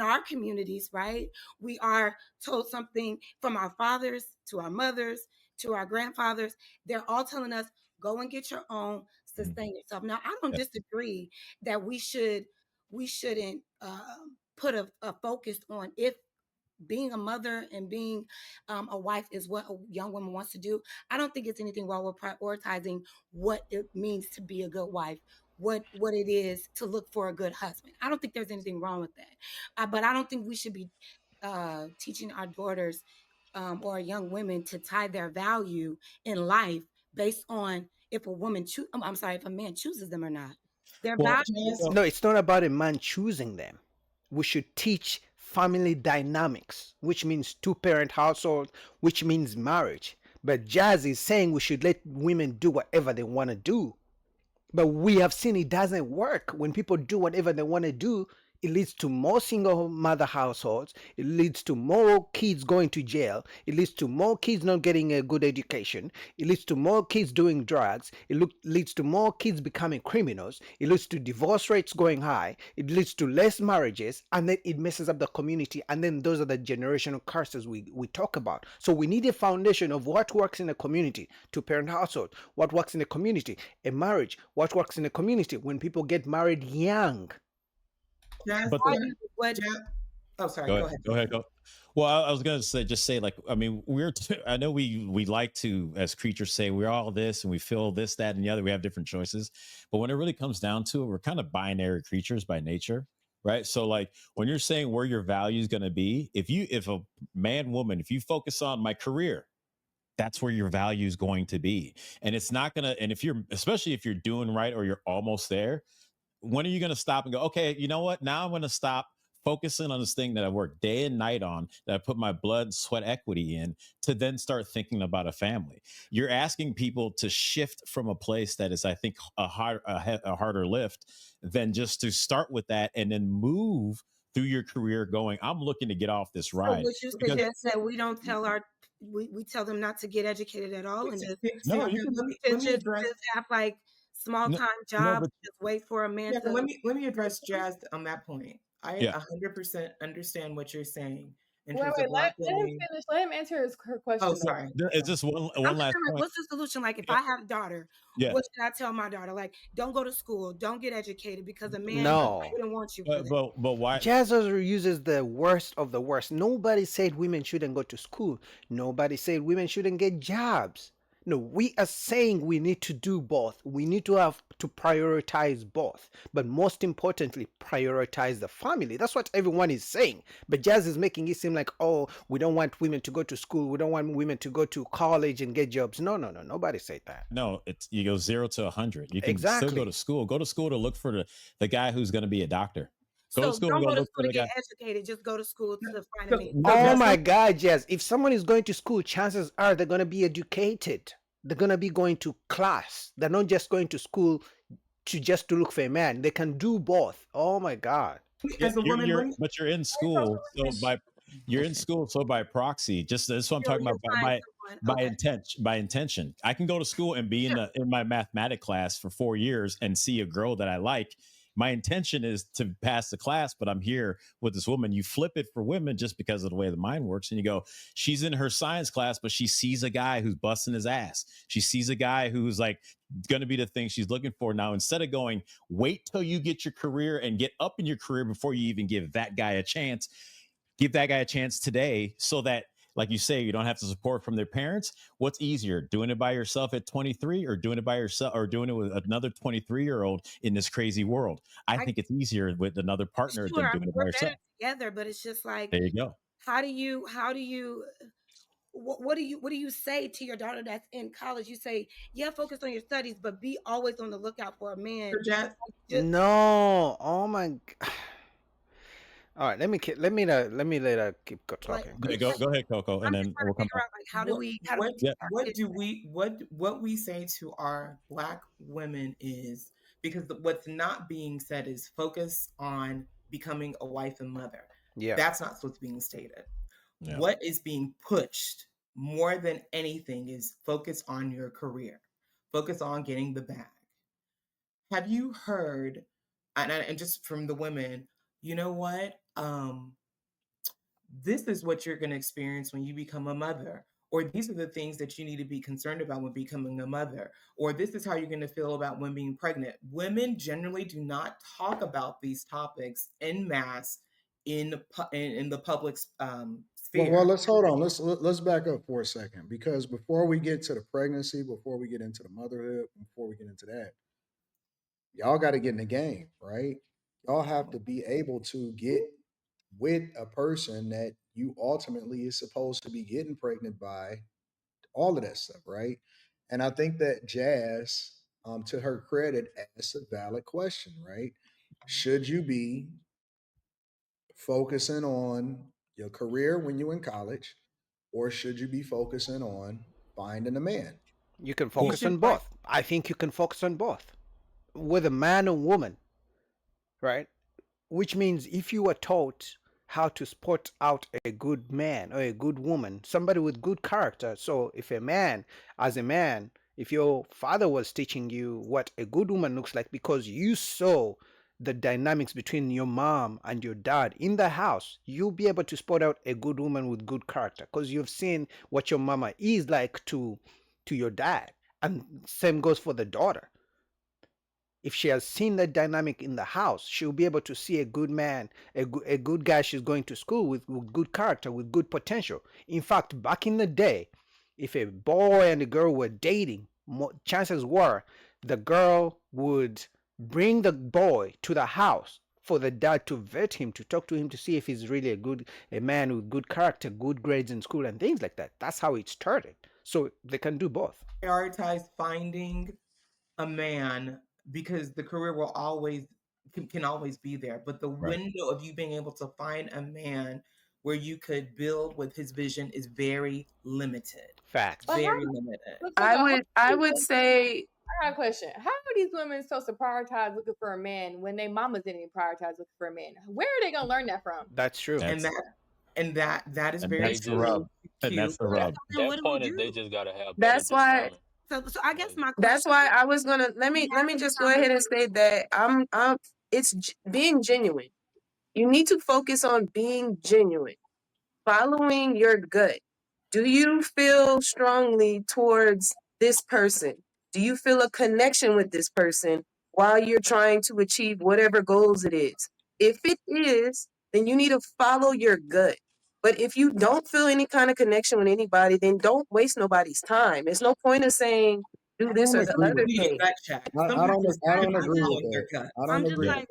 our communities, right? We are told something from our fathers to our mothers to our grandfathers. They're all telling us, go and get your own, sustain yourself. Now, I don't Yeah. disagree that we shouldn't put a focus on if being a mother and being a wife is what a young woman wants to do. I don't think it's anything wrong with prioritizing what it means to be a good wife, what it is to look for a good husband. I don't think there's anything wrong with that. But I don't think we should be teaching our daughters or young women to tie their value in life based on if a woman I'm sorry, if a man chooses them or not. Their Well, value. Jazz, well, No, it's not about a man choosing them. We should teach family dynamics, which means two-parent household, which means marriage. But Jazz is saying we should let women do whatever they want to do. But we have seen it doesn't work. When people do whatever they want to do, it leads to more single mother households. It leads to more kids going to jail. It leads to more kids not getting a good education. It leads to more kids doing drugs. Leads to more kids becoming criminals. It leads to divorce rates going high. It leads to less marriages. And then it messes up the community. And then those are the generational curses we talk about. So we need a foundation of what works in a community, two parent household, what works in a community, a marriage, what works in a community when people get married young. Jazz, but What Jazz. Oh, sorry. go Go ahead. ahead. Go ahead. Go. Well, I was gonna say, just say, like, I mean, I know we like to, as creatures, say we're all this and we feel this, that, and the other. We have different choices, but when it really comes down to it, we're kind of binary creatures by nature, right? So, like, when you're saying where your value is gonna be, if a man, woman, if you focus on my career, that's where your value is going to be, and it's not gonna. And if you're, especially if you're doing right or you're almost there, when are you going to stop and go, okay, you know what? Now I'm going to stop focusing on this thing that I work day and night on, that I put my blood, sweat, equity in, to then start thinking about a family. You're asking people to shift from a place that is, I think, a harder lift than just to start with that and then move through your career going, I'm looking to get off this So ride. would you Because suggest that we don't tell we tell them not to get educated at all and no, you can, Let me address. just have like small no, time no, jobs, but just wait for a man Yeah, but to. let me address Jazz on that point. I yeah. 100% understand what you're saying in Wait, terms of wait, Black let him women. finish. Let him answer her Oh, question though. sorry. It's just one, I'm one just last saying, like, point. what's the solution? Like, if Yeah. I have a daughter, Yeah. what should I tell my daughter? Like, don't go to school, don't get educated because a man No. wouldn't want you for that. But why? Jazz uses the worst of the worst. Nobody said women shouldn't go to school. Nobody said women shouldn't get jobs. No, we are saying we need to do both. We need to have to prioritize both. But most importantly, prioritize the family. That's what everyone is saying. But Jazz is making it seem like, oh, we don't want women to go to school. We don't want women to go to college and get jobs. No, no, no. Nobody said that. No, it's, you go 0 to 100. You can still go Exactly. to school. Go to school to look for the guy who's going to be a doctor. Go to So school and don't go go to look school for to the get guy. educated. Just go to school to find a So, man. so Oh Jazz, my God, yes. If someone is going to school, chances are they're going to be educated. They're going to be going to class. They're not just going to school to look for a man. They can do both. Oh my God. Yeah, as a woman, let me. but you're in school, so by proxy. Just that's what I'm talking You'll about, find someone. by Okay. intention. By intention, I can go to school and be Sure. in my mathematic class for 4 years and see a girl that I like. My intention is to pass the class, but I'm here with this woman. You flip it for women just because of the way the mind works, and you go, she's in her science class, but she sees a guy who's busting his ass. She sees a guy who's like going to be the thing she's looking for. Now, instead of going, wait till you get your career and get up in your career before you even give that guy a chance, give that guy a chance today, so that, like you say, you don't have to support from their parents. What's easier, doing it by yourself at 23 or doing it by yourself or doing it with another 23-year-old in this crazy world? I I think it's easier with another partner sure. than I doing mean, it by we're better yourself. together, but it's just like, There you go. how do you what do you say to your daughter that's in college? You say, yeah, focus on your studies, but be always on the lookout for a man. So Jazz, Just No. Oh my. All right. Let me let her keep like talking. Okay, it's go like go ahead, Coco, and I'm just then trying we'll to come figure back. out like how do we Yeah. teach our what kids? do we what we say to our Black women is, because what's not being said is focus on becoming a wife and mother. Yeah. That's not what's being stated. Yeah. What is being pushed more than anything is focus on your career, focus on getting the bag. Have you heard, and just from the women, you know what? um, this is what you're going to experience when you become a mother, or these are the things that you need to be concerned about when becoming a mother, or this is how you're going to feel about when being pregnant. Women generally do not talk about these topics en masse in the public Well, sphere. let's hold on. Let's back up for a second, because before we get to the pregnancy, before we get into the motherhood, before we get into that, y'all got to get in the game, right? Y'all have to be able to get with a person that you ultimately is supposed to be getting pregnant by, all of that stuff, right? And I think that Jazz, to her credit, asked a valid question, right? Should you be focusing on your career when you're in college, or should you be focusing on finding a man? You can You focus should on find both. I think you can focus on both. Whether man or woman, right? Which means if you were taught how to spot out a good man or a good woman, somebody with good character. So if a man, as a man, if your father was teaching you what a good woman looks like because you saw the dynamics between your mom and your dad in the house, you'll be able to spot out a good woman with good character because you've seen what your mama is like to your dad. And same goes for the daughter. If she has seen that dynamic in the house, she'll be able to see a good man, a good guy she's going to school with good character, with good potential. In fact, back in the day, if a boy and a girl were dating, chances were the girl would bring the boy to the house for the dad to vet him, to talk to him, to see if he's really a man with good character, good grades in school, and things like that. That's how it started. So they can do both. prioritize finding a man because the career will always can always be there, but the Right. window of you being able to find a man where you could build with his vision is very limited. Facts. But how? Very limited. Look, I would I say got a question. How are these women supposed to prioritize looking for a man when their mamas didn't even prioritize looking for a man? Where are they gonna learn that from? That's true. And That's that is and very that's They the just rub. And cute. that's the So rub. then what that do we point is they do? just gotta have better that's why discernment. So I guess Like my that's question why I was gonna we let have me to just go become ahead and say that I'm being genuine. You need to focus on being genuine, following your gut. Do you feel strongly towards this person? Do you feel a connection with this person while you're trying to achieve whatever goals it is? If it is, then you need to follow your gut. But if you don't feel any kind of connection with anybody, then don't waste nobody's time. There's no point of saying do I this don't or the agree Some with other people need that. a thing. gut check. I, Some I don't. people I should don't be agree with following that. their gut. I I'm don't just agree like, with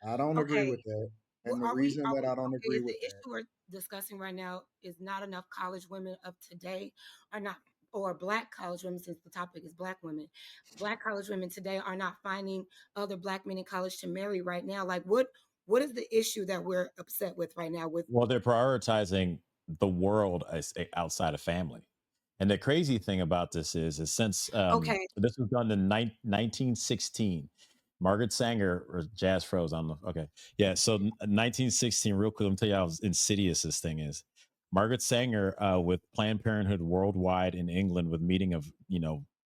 that. I don't agree okay, with that. well, And the are we reason are that we I don't okay, agree is the with that, issue we're discussing right now is not enough college women of today are not, or black college women, since the topic is black women, black college women today are not finding other black men in college to marry right now. Like what is the issue that we're upset with right now with Well, they're prioritizing the world outside of family. And the crazy thing about this is since okay, this was done in 1916, Margaret Sanger, or Jazz froze on the, okay. Yeah. So 1916, real quick, let me tell you how insidious this thing is. Margaret Sanger, with Planned Parenthood worldwide in England, with meeting of,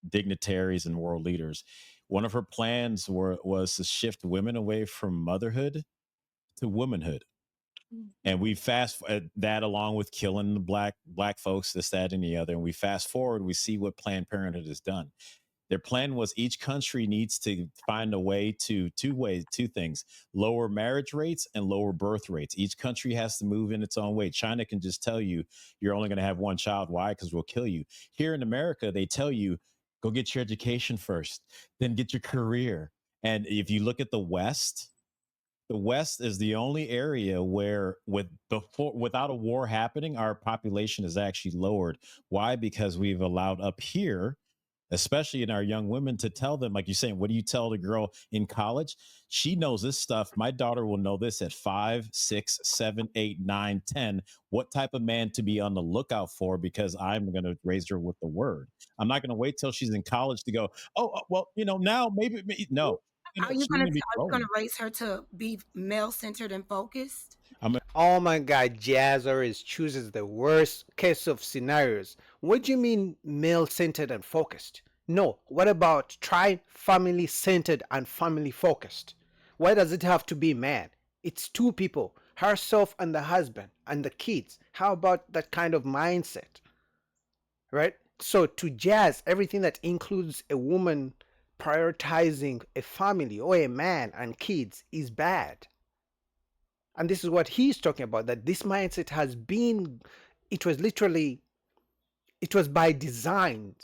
dignitaries and world leaders. One of her plans was to shift women away from motherhood to womanhood, and we that along with killing the black folks, this, that, and the other. And we fast forward, we see what Planned Parenthood has done. Their plan was each country needs to find a way to two things: lower marriage rates and lower birth rates. Each country has to move in its own way. China can just tell you you're only going to have one child. Why? Because we'll kill you. Here in America, they tell you go get your education first, then get your career. And if you look at the West is the only area where without a war happening, our population is actually lowered. Why? Because we've allowed up here, especially in our young women, to tell them, like you're saying, what do you tell the girl in college? She knows this stuff. My daughter will know this at 5, 6, 7, 8, 9, 10. What type of man to be on the lookout for, because I'm going to raise her with the word. I'm not going to wait till she's in college to go, well, now no. are you She's gonna going to be growing. raise her to be male centered and focused? Oh my God, Jazz always chooses the worst case of scenarios. What do you mean male-centered and focused? No, what about try family-centered and family-focused? Why does it have to be man? It's two people. herself and the husband and the kids. How about that kind of mindset? Right? So to Jazz, everything that includes a woman prioritizing a family or a man and kids is bad. And this is what he's talking about, that this mindset has been, it was literally, it was by design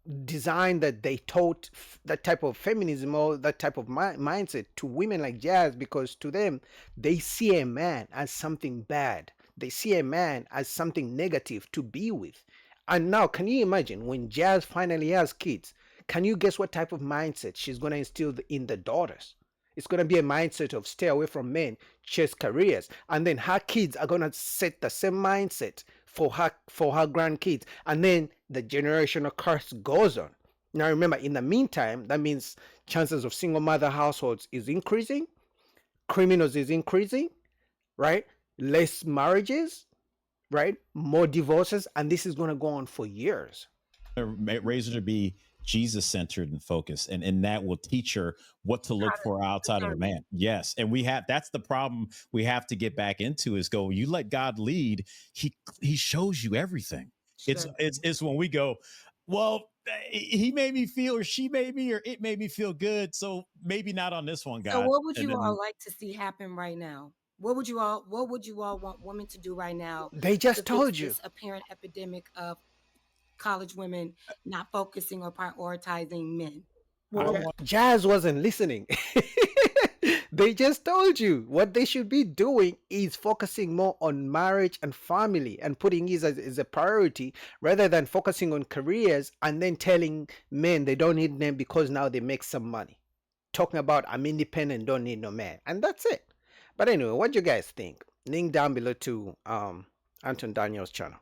that they taught that type of feminism or that type of mindset to women like Jazz, because to them, they see a man as something bad. They see a man as something negative to be with. And now, can you imagine when Jazz finally has kids? Can you guess what type of mindset she's going to instill in the daughters? It's going to be a mindset of stay away from men, chase careers. And then her kids are going to set the same mindset for her grandkids. And then the generational curse goes on. Now, remember, in the meantime, that means chances of single mother households is increasing. Criminals is increasing, right? Less marriages, right? More divorces. And this is going to go on for years. Raise her to be Jesus centered and focused, and that will teach her what to look for outside of a man. Yes, and that's the problem we have to get back into is go. You let God lead. He shows you everything. Sure. It's when we go, well, he made me feel, or she made me, or it made me feel good. So maybe not on this one, God. So what would you all like to see happen right now? What would you all want women to do right now? They just told you. This apparent epidemic of college women not focusing or prioritizing men. Jazz wasn't listening. They just told you what they should be doing is focusing more on marriage and family and putting it as a priority rather than focusing on careers and then telling men they don't need them because now they make some money. Talking about I'm independent, don't need no man. And that's it. But anyway, what do you guys think? Link down below to Anton Daniel's channel.